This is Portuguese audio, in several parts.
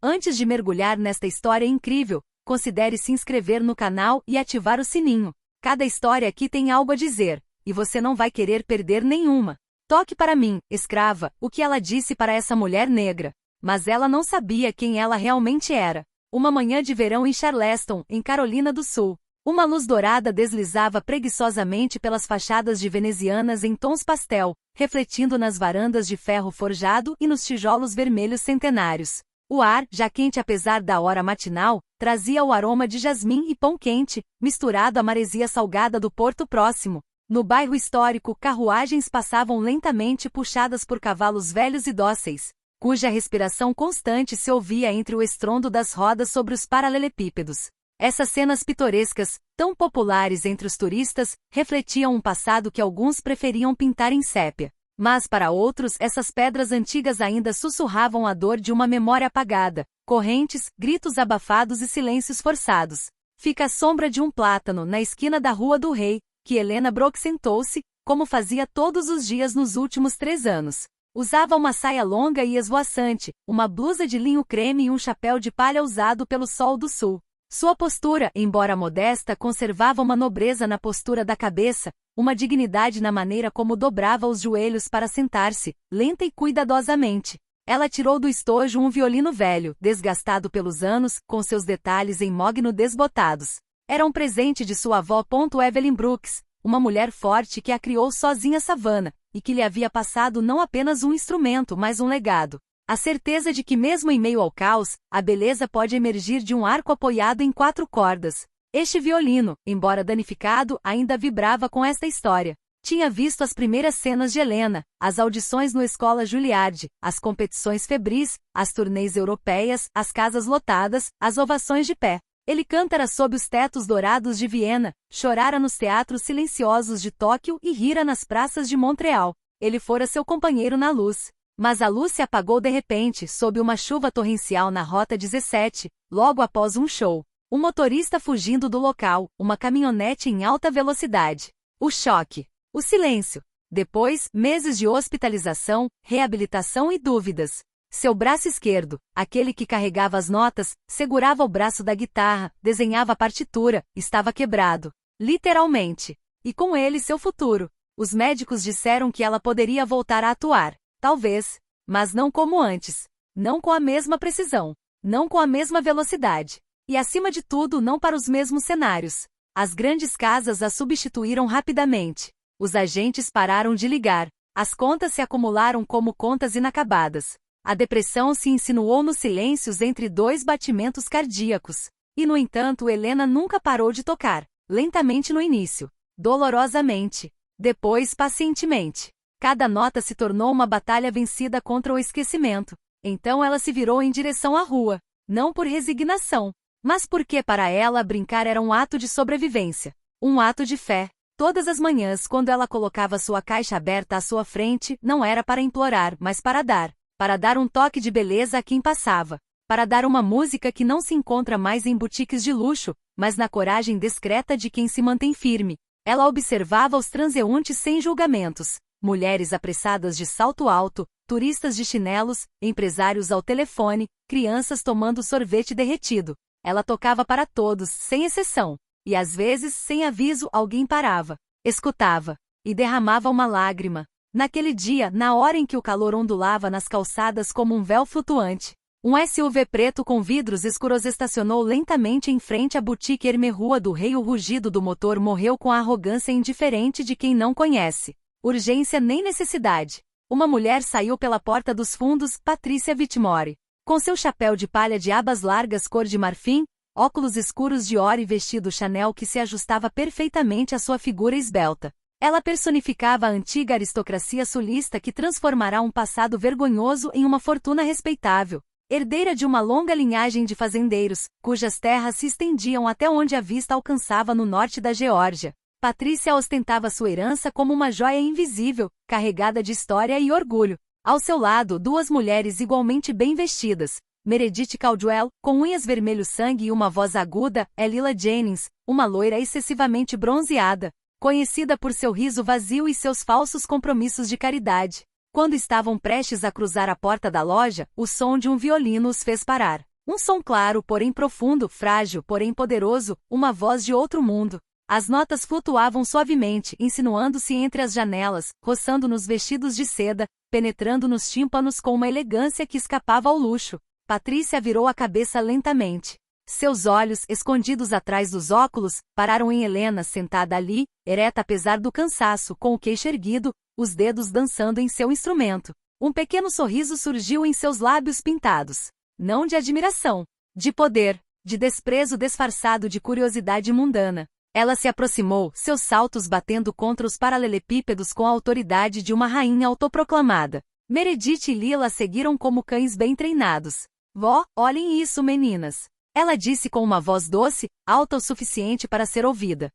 Antes de mergulhar nesta história incrível, considere se inscrever no canal e ativar o sininho. Cada história aqui tem algo a dizer, e você não vai querer perder nenhuma. Toque para mim, escrava, o que ela disse para essa mulher negra. Mas ela não sabia quem ela realmente era. Uma manhã de verão em Charleston, em Carolina do Sul. Uma luz dourada deslizava preguiçosamente pelas fachadas de venezianas em tons pastel, refletindo nas varandas de ferro forjado e nos tijolos vermelhos centenários. O ar, já quente apesar da hora matinal, trazia o aroma de jasmim e pão quente, misturado à maresia salgada do porto próximo. No bairro histórico, carruagens passavam lentamente puxadas por cavalos velhos e dóceis, cuja respiração constante se ouvia entre o estrondo das rodas sobre os paralelepípedos. Essas cenas pitorescas, tão populares entre os turistas, refletiam um passado que alguns preferiam pintar em sépia. Mas para outros essas pedras antigas ainda sussurravam a dor de uma memória apagada, correntes, gritos abafados e silêncios forçados. Fica a sombra de um plátano na esquina da Rua do Rei, que Helena Brook sentou-se, como fazia todos os dias nos últimos 3 anos. Usava uma saia longa e esvoaçante, uma blusa de linho creme e um chapéu de palha usado pelo sol do sul. Sua postura, embora modesta, conservava uma nobreza na postura da cabeça, uma dignidade na maneira como dobrava os joelhos para sentar-se, lenta e cuidadosamente. Ela tirou do estojo um violino velho, desgastado pelos anos, com seus detalhes em mogno desbotados. Era um presente de sua avó. Evelyn Brooks, uma mulher forte que a criou sozinha Savannah, e que lhe havia passado não apenas um instrumento, mas um legado. A certeza de que mesmo em meio ao caos, a beleza pode emergir de um arco apoiado em 4 cordas. Este violino, embora danificado, ainda vibrava com esta história. Tinha visto as primeiras cenas de Helena, as audições no Escola Juilliard, as competições febris, as turnês europeias, as casas lotadas, as ovações de pé. Ele cantara sob os tetos dourados de Viena, chorara nos teatros silenciosos de Tóquio e rira nas praças de Montreal. Ele fora seu companheiro na luz. Mas a luz se apagou de repente, sob uma chuva torrencial na Rota 17, logo após um show. Um motorista fugindo do local, uma caminhonete em alta velocidade. O choque. O silêncio. Depois, meses de hospitalização, reabilitação e dúvidas. Seu braço esquerdo, aquele que carregava as notas, segurava o braço da guitarra, desenhava a partitura, estava quebrado. Literalmente. E com ele seu futuro. Os médicos disseram que ela poderia voltar a atuar. Talvez. Mas não como antes. Não com a mesma precisão. Não com a mesma velocidade. E acima de tudo não para os mesmos cenários. As grandes casas a substituíram rapidamente. Os agentes pararam de ligar. As contas se acumularam como contas inacabadas. A depressão se insinuou nos silêncios entre 2 batimentos cardíacos. E no entanto Helena nunca parou de tocar. Lentamente no início. Dolorosamente. Depois pacientemente. Cada nota se tornou uma batalha vencida contra o esquecimento. Então ela se virou em direção à rua. Não por resignação, mas porque para ela brincar era um ato de sobrevivência. Um ato de fé. Todas as manhãs, quando ela colocava sua caixa aberta à sua frente, não era para implorar, mas para dar. Para dar um toque de beleza a quem passava. Para dar uma música que não se encontra mais em boutiques de luxo, mas na coragem discreta de quem se mantém firme. Ela observava os transeuntes sem julgamentos. Mulheres apressadas de salto alto, turistas de chinelos, empresários ao telefone, crianças tomando sorvete derretido. Ela tocava para todos, sem exceção. E às vezes, sem aviso, alguém parava, escutava, e derramava uma lágrima. Naquele dia, na hora em que o calor ondulava nas calçadas como um véu flutuante, um SUV preto com vidros escuros estacionou lentamente em frente à boutique Hermès Rua do Rei. O rugido do motor morreu com a arrogância indiferente de quem não conhece. Urgência nem necessidade. Uma mulher saiu pela porta dos fundos, Patrícia Whitmore. Com seu chapéu de palha de abas largas cor de marfim, óculos escuros Dior e vestido Chanel que se ajustava perfeitamente à sua figura esbelta. Ela personificava a antiga aristocracia sulista que transformará um passado vergonhoso em uma fortuna respeitável. Herdeira de uma longa linhagem de fazendeiros, cujas terras se estendiam até onde a vista alcançava no norte da Geórgia. Patrícia ostentava sua herança como uma joia invisível, carregada de história e orgulho. Ao seu lado, 2 mulheres igualmente bem vestidas. Meredith Caldwell, com unhas vermelho sangue e uma voz aguda, é Lila Jennings, uma loira excessivamente bronzeada, conhecida por seu riso vazio e seus falsos compromissos de caridade. Quando estavam prestes a cruzar a porta da loja, o som de um violino os fez parar. Um som claro, porém profundo, frágil, porém poderoso, uma voz de outro mundo. As notas flutuavam suavemente, insinuando-se entre as janelas, roçando nos vestidos de seda, penetrando nos tímpanos com uma elegância que escapava ao luxo. Patrícia virou a cabeça lentamente. Seus olhos, escondidos atrás dos óculos, pararam em Helena sentada ali, ereta apesar do cansaço, com o queixo erguido, os dedos dançando em seu instrumento. Um pequeno sorriso surgiu em seus lábios pintados. Não de admiração, de poder, de desprezo disfarçado de curiosidade mundana. Ela se aproximou, seus saltos batendo contra os paralelepípedos com a autoridade de uma rainha autoproclamada. Meredith e Lila seguiram como cães bem treinados. Vó, olhem isso, meninas. Ela disse com uma voz doce, alta o suficiente para ser ouvida.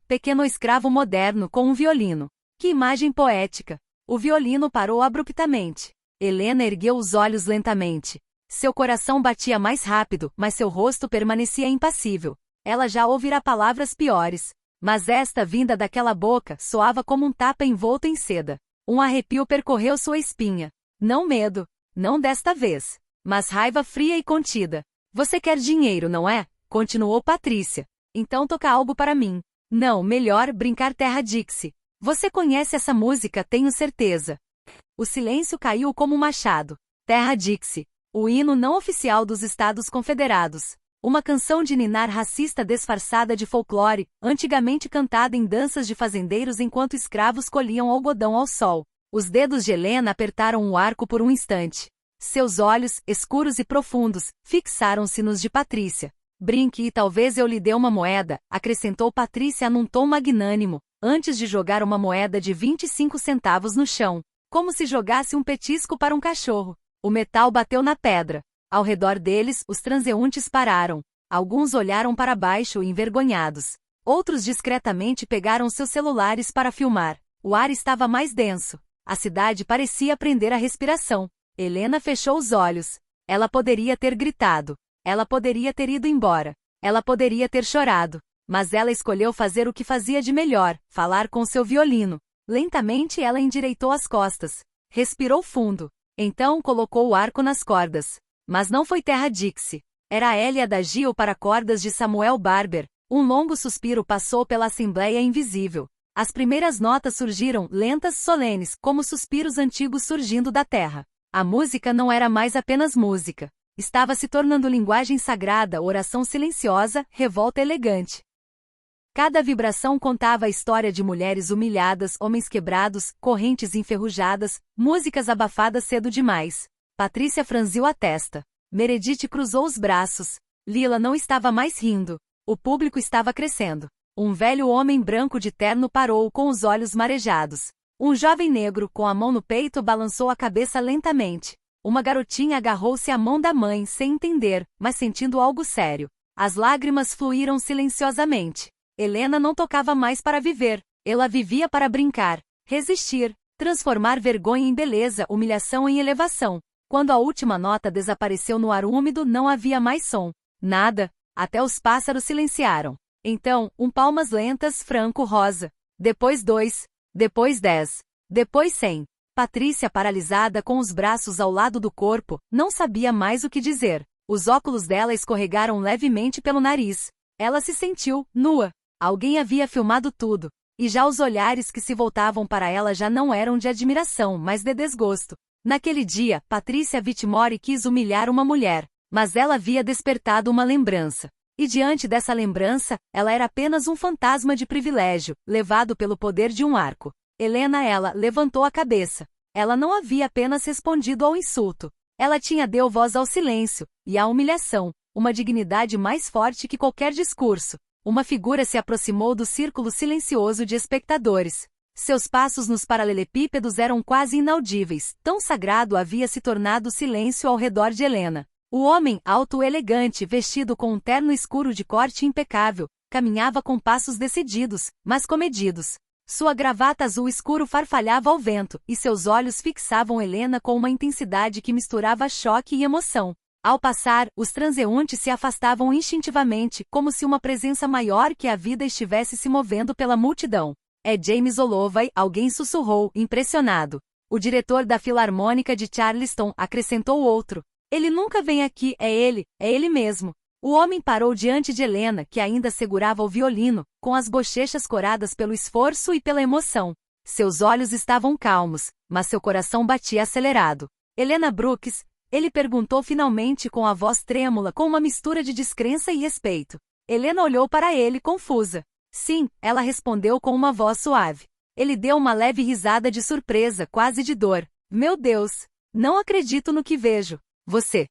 Pequeno escravo moderno com um violino. Que imagem poética. O violino parou abruptamente. Helena ergueu os olhos lentamente. Seu coração batia mais rápido, mas seu rosto permanecia impassível. Ela já ouvira palavras piores. Mas esta vinda daquela boca soava como um tapa envolto em seda. Um arrepio percorreu sua espinha. Não medo. Não desta vez. Mas raiva fria e contida. Você quer dinheiro, não é? Continuou Patrícia. Então toca algo para mim. Não, melhor brincar Terra Dixie. Você conhece essa música, tenho certeza. O silêncio caiu como um machado. Terra Dixie. O hino não oficial dos Estados Confederados. Uma canção de ninar racista disfarçada de folclore, antigamente cantada em danças de fazendeiros enquanto escravos colhiam algodão ao sol. Os dedos de Helena apertaram o arco por um instante. Seus olhos, escuros e profundos, fixaram-se nos de Patrícia. Brinque e talvez eu lhe dê uma moeda, acrescentou Patrícia num tom magnânimo, antes de jogar uma moeda de 25 centavos no chão, como se jogasse um petisco para um cachorro. O metal bateu na pedra. Ao redor deles, os transeuntes pararam. Alguns olharam para baixo envergonhados. Outros discretamente pegaram seus celulares para filmar. O ar estava mais denso. A cidade parecia prender a respiração. Helena fechou os olhos. Ela poderia ter gritado. Ela poderia ter ido embora. Ela poderia ter chorado. Mas ela escolheu fazer o que fazia de melhor, falar com seu violino. Lentamente ela endireitou as costas. Respirou fundo. Então colocou o arco nas cordas. Mas não foi Terra Dixie. Era a Elia da Gil para cordas de Samuel Barber. Um longo suspiro passou pela assembleia invisível. As primeiras notas surgiram, lentas, solenes, como suspiros antigos surgindo da terra. A música não era mais apenas música. Estava se tornando linguagem sagrada, oração silenciosa, revolta elegante. Cada vibração contava a história de mulheres humilhadas, homens quebrados, correntes enferrujadas, músicas abafadas cedo demais. Patrícia franziu a testa. Meredith cruzou os braços. Lila não estava mais rindo. O público estava crescendo. Um velho homem branco de terno parou com os olhos marejados. Um jovem negro, com a mão no peito, balançou a cabeça lentamente. Uma garotinha agarrou-se à mão da mãe sem entender, mas sentindo algo sério. As lágrimas fluíram silenciosamente. Helena não tocava mais para viver. Ela vivia para brincar, resistir, transformar vergonha em beleza, humilhação em elevação. Quando a última nota desapareceu no ar úmido, não havia mais som. Nada. Até os pássaros silenciaram. Então, palmas lentas, franco-rosa. Depois 2. Depois 10. Depois 100. Patrícia, paralisada com os braços ao lado do corpo, não sabia mais o que dizer. Os óculos dela escorregaram levemente pelo nariz. Ela se sentiu nua. Alguém havia filmado tudo. E já os olhares que se voltavam para ela já não eram de admiração, mas de desgosto. Naquele dia, Patrícia Whitmore quis humilhar uma mulher, mas ela havia despertado uma lembrança. E diante dessa lembrança, ela era apenas um fantasma de privilégio, levado pelo poder de um arco. Ela levantou a cabeça. Ela não havia apenas respondido ao insulto. Ela deu voz ao silêncio, e à humilhação, uma dignidade mais forte que qualquer discurso. Uma figura se aproximou do círculo silencioso de espectadores. Seus passos nos paralelepípedos eram quase inaudíveis, tão sagrado havia se tornado o silêncio ao redor de Helena. O homem, alto e elegante, vestido com um terno escuro de corte impecável, caminhava com passos decididos, mas comedidos. Sua gravata azul escuro farfalhava ao vento, e seus olhos fixavam Helena com uma intensidade que misturava choque e emoção. Ao passar, os transeuntes se afastavam instintivamente, como se uma presença maior que a vida estivesse se movendo pela multidão. É James Holloway, alguém sussurrou, impressionado. O diretor da Filarmônica de Charleston, acrescentou outro. Ele nunca vem aqui, é ele mesmo. O homem parou diante de Helena, que ainda segurava o violino, com as bochechas coradas pelo esforço e pela emoção. Seus olhos estavam calmos, mas seu coração batia acelerado. Helena Brooks, ele perguntou finalmente com a voz trêmula, com uma mistura de descrença e respeito. Helena olhou para ele confusa. Sim, ela respondeu com uma voz suave. Ele deu uma leve risada de surpresa, quase de dor. Meu Deus! Não acredito no que vejo. Você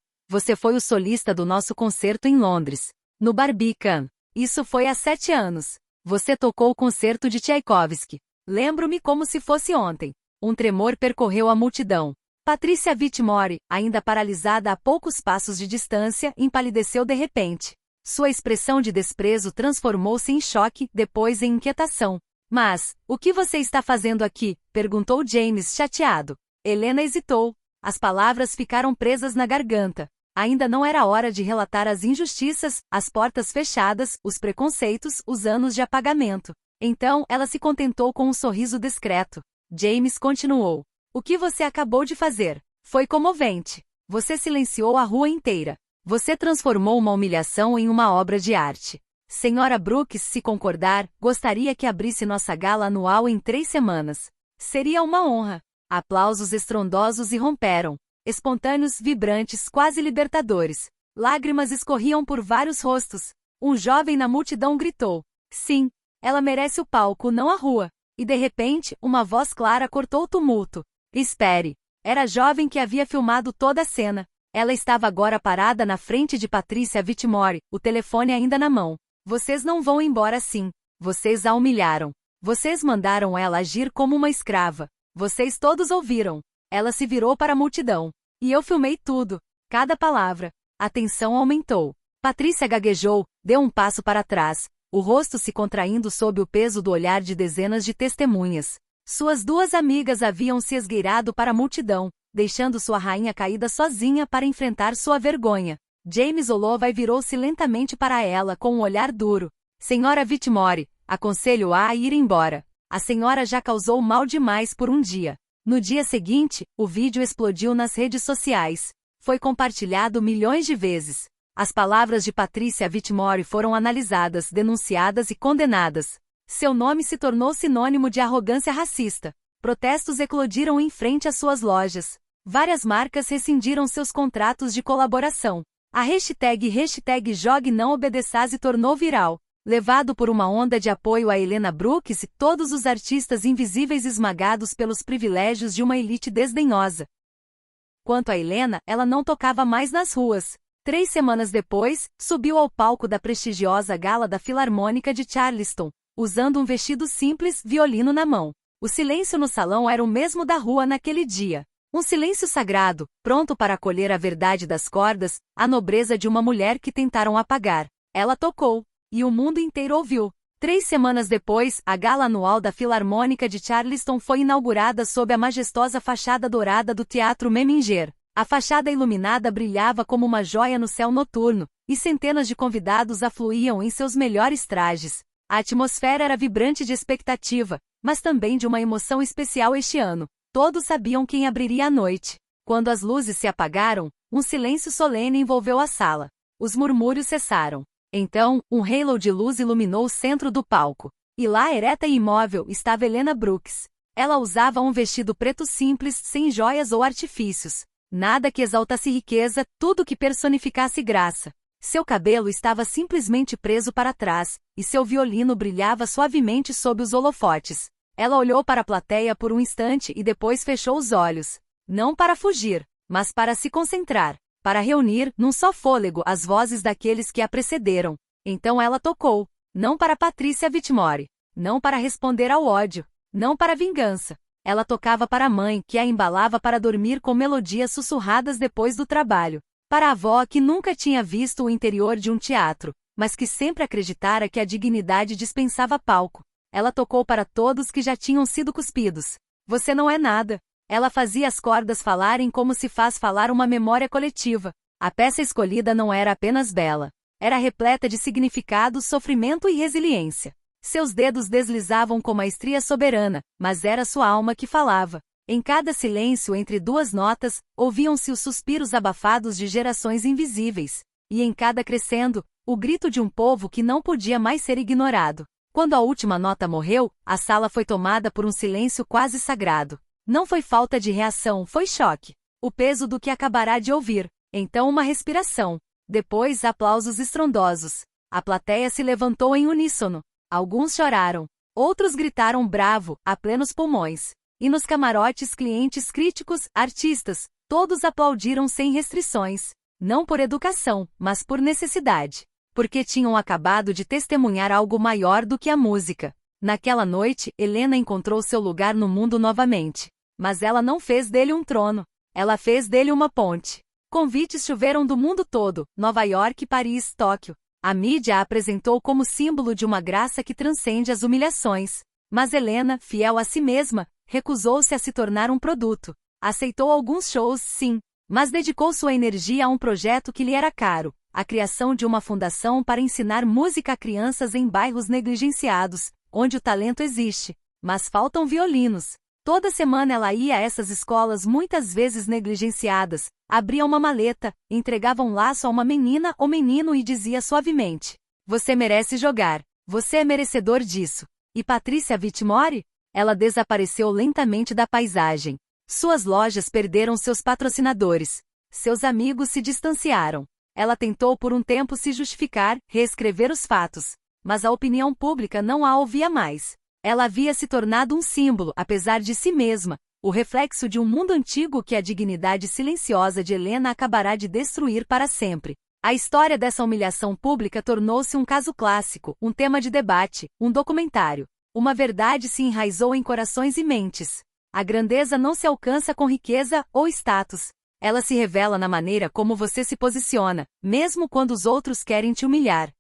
foi o solista do nosso concerto em Londres, no Barbican. Isso foi há 7 anos. Você tocou o concerto de Tchaikovsky. Lembro-me como se fosse ontem. Um tremor percorreu a multidão. Patrícia Whitmore, ainda paralisada a poucos passos de distância, empalideceu de repente. Sua expressão de desprezo transformou-se em choque, depois em inquietação. Mas, o que você está fazendo aqui? Perguntou James chateado. Helena hesitou. As palavras ficaram presas na garganta. Ainda não era hora de relatar as injustiças, as portas fechadas, os preconceitos, os anos de apagamento. Então, ela se contentou com um sorriso discreto. James continuou. O que você acabou de fazer? Foi comovente. Você silenciou a rua inteira. Você transformou uma humilhação em uma obra de arte. Senhora Brooks, se concordar, gostaria que abrisse nossa gala anual em 3 semanas. Seria uma honra. Aplausos estrondosos irromperam. Espontâneos, vibrantes, quase libertadores. Lágrimas escorriam por vários rostos. Um jovem na multidão gritou. Sim, ela merece o palco, não a rua. E de repente, uma voz clara cortou o tumulto. Espere. Era a jovem que havia filmado toda a cena. Ela estava agora parada na frente de Patrícia Whitmore, o telefone ainda na mão. Vocês não vão embora assim. Vocês a humilharam. Vocês mandaram ela agir como uma escrava. Vocês todos ouviram. Ela se virou para a multidão. E eu filmei tudo. Cada palavra. A tensão aumentou. Patrícia gaguejou, deu um passo para trás, o rosto se contraindo sob o peso do olhar de dezenas de testemunhas. Suas 2 amigas haviam se esgueirado para a multidão, deixando sua rainha caída sozinha para enfrentar sua vergonha. James Olova virou-se lentamente para ela com um olhar duro. Senhora Whitmore, aconselho-a a ir embora. A senhora já causou mal demais por um dia. No dia seguinte, o vídeo explodiu nas redes sociais. Foi compartilhado milhões de vezes. As palavras de Patrícia Whitmore foram analisadas, denunciadas e condenadas. Seu nome se tornou sinônimo de arrogância racista. Protestos eclodiram em frente às suas lojas. Várias marcas rescindiram seus contratos de colaboração. A hashtag Jogue Não Obedeça se tornou viral. Levado por uma onda de apoio a Helena Brooks, todos os artistas invisíveis esmagados pelos privilégios de uma elite desdenhosa. Quanto a Helena, ela não tocava mais nas ruas. 3 semanas depois, subiu ao palco da prestigiosa gala da Filarmônica de Charleston, usando um vestido simples, violino na mão. O silêncio no salão era o mesmo da rua naquele dia. Um silêncio sagrado, pronto para acolher a verdade das cordas, a nobreza de uma mulher que tentaram apagar. Ela tocou. E o mundo inteiro ouviu. 3 semanas depois, a gala anual da Filarmônica de Charleston foi inaugurada sob a majestosa fachada dourada do Teatro Meminger. A fachada iluminada brilhava como uma joia no céu noturno, e centenas de convidados afluíam em seus melhores trajes. A atmosfera era vibrante de expectativa, mas também de uma emoção especial este ano. Todos sabiam quem abriria a noite. Quando as luzes se apagaram, um silêncio solene envolveu a sala. Os murmúrios cessaram. Então, um halo de luz iluminou o centro do palco. E lá, ereta e imóvel, estava Helena Brooks. Ela usava um vestido preto simples, sem joias ou artifícios. Nada que exaltasse riqueza, tudo que personificasse graça. Seu cabelo estava simplesmente preso para trás, e seu violino brilhava suavemente sob os holofotes. Ela olhou para a plateia por um instante e depois fechou os olhos. Não para fugir, mas para se concentrar. Para reunir, num só fôlego, as vozes daqueles que a precederam. Então ela tocou. Não para Patrícia Whitmore. Não para responder ao ódio. Não para a vingança. Ela tocava para a mãe, que a embalava para dormir com melodias sussurradas depois do trabalho. Para a avó que nunca tinha visto o interior de um teatro, mas que sempre acreditara que a dignidade dispensava palco. Ela tocou para todos que já tinham sido cuspidos. Você não é nada. Ela fazia as cordas falarem como se faz falar uma memória coletiva. A peça escolhida não era apenas bela. Era repleta de significado, sofrimento e resiliência. Seus dedos deslizavam com maestria soberana, mas era sua alma que falava. Em cada silêncio entre duas notas, ouviam-se os suspiros abafados de gerações invisíveis. E em cada crescendo, o grito de um povo que não podia mais ser ignorado. Quando a última nota morreu, a sala foi tomada por um silêncio quase sagrado. Não foi falta de reação, foi choque. O peso do que acabará de ouvir. Então uma respiração. Depois aplausos estrondosos. A plateia se levantou em uníssono. Alguns choraram. Outros gritaram bravo, a plenos pulmões. E nos camarotes clientes críticos, artistas, todos aplaudiram sem restrições. Não por educação, mas por necessidade. Porque tinham acabado de testemunhar algo maior do que a música. Naquela noite, Helena encontrou seu lugar no mundo novamente. Mas ela não fez dele um trono. Ela fez dele uma ponte. Convites choveram do mundo todo, Nova York, Paris, Tóquio. A mídia a apresentou como símbolo de uma graça que transcende as humilhações. Mas Helena, fiel a si mesma, recusou-se a se tornar um produto. Aceitou alguns shows, sim, mas dedicou sua energia a um projeto que lhe era caro, a criação de uma fundação para ensinar música a crianças em bairros negligenciados, onde o talento existe, mas faltam violinos. Toda semana ela ia a essas escolas muitas vezes negligenciadas, abria uma maleta, entregava um laço a uma menina ou menino e dizia suavemente: "Você merece jogar, você é merecedor disso." E Patrícia Whitmore? Ela desapareceu lentamente da paisagem. Suas lojas perderam seus patrocinadores. Seus amigos se distanciaram. Ela tentou por um tempo se justificar, reescrever os fatos. Mas a opinião pública não a ouvia mais. Ela havia se tornado um símbolo, apesar de si mesma, o reflexo de um mundo antigo que a dignidade silenciosa de Helena acabará de destruir para sempre. A história dessa humilhação pública tornou-se um caso clássico, um tema de debate, um documentário. Uma verdade se enraizou em corações e mentes. A grandeza não se alcança com riqueza ou status. Ela se revela na maneira como você se posiciona, mesmo quando os outros querem te humilhar.